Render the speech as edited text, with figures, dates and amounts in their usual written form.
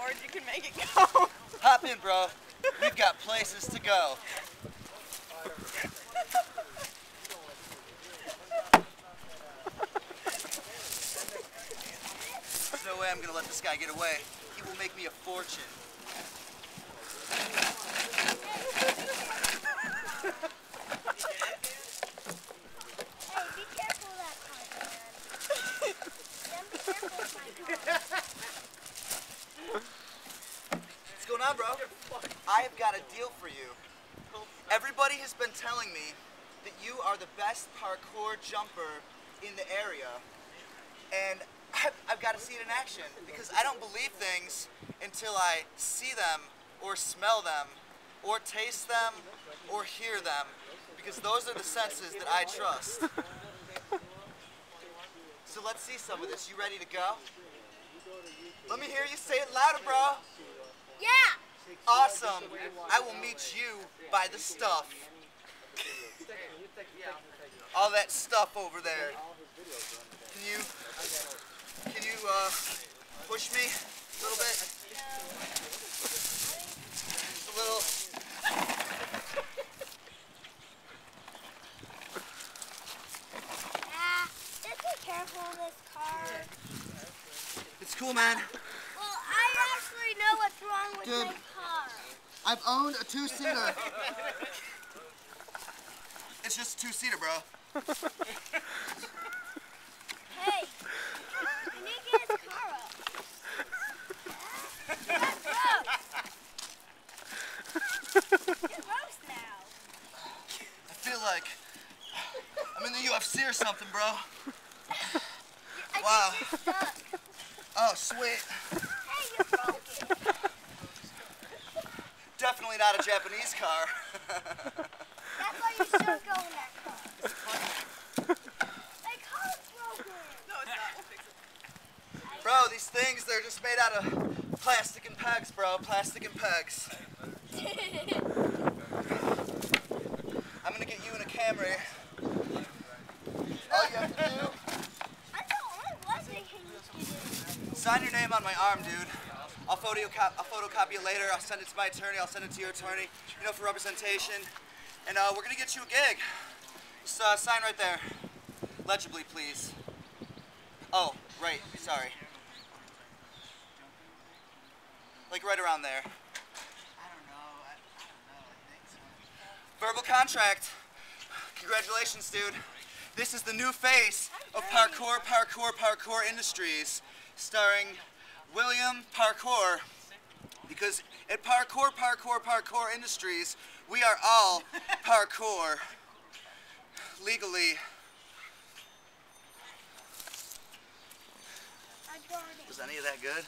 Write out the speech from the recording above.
forward, you can make it go. Hop in, bro. We've got places to go. There's no way I'm gonna let this guy get away. He will make me a fortune. What's going on, bro? I have got a deal for you. Everybody has been telling me that you are the best parkour jumper in the area, and I've got to see it in action because I don't believe things until I see them or smell them or taste them or hear them, because those are the senses that I trust. So let's see some of this. You ready to go? Let me hear you say it louder, bro. Yeah! Awesome. I will meet you by the stuff. All that stuff over there. Can you push me a little bit? Just a little. Just be careful in this car. It's cool, man. Well, I actually know what's wrong with Dude, my car. I've owned a two-seater. It's just a two-seater, bro. Hey, you need to get his car up. That's gross. You're gross now. I feel like I'm in the UFC or something, bro. Wow. Stuck. Oh, sweet. Hey, you broke it. Definitely not a Japanese car. That's why you shouldn't go in that car. My car's broken. No, it's not. We'll fix it. Bro, these things, they're just made out of plastic and pegs, bro. Plastic and pegs. I'm gonna get you in a Camry. All you have to do, I'm the only one that can do this. sign your name on my arm, dude. I'll photocopy it later. I'll send it to my attorney. I'll send it to your attorney, you know, for representation. And we're gonna get you a gig. Just sign right there. Legibly, please. Oh, right. Sorry. Like right around there. I don't know. I think so. Verbal contract. Congratulations, dude. This is the new face of Parkour Industries, starring William Parkour. Because at Parkour Industries, we are all parkour. Legally. I got it. Was any of that good?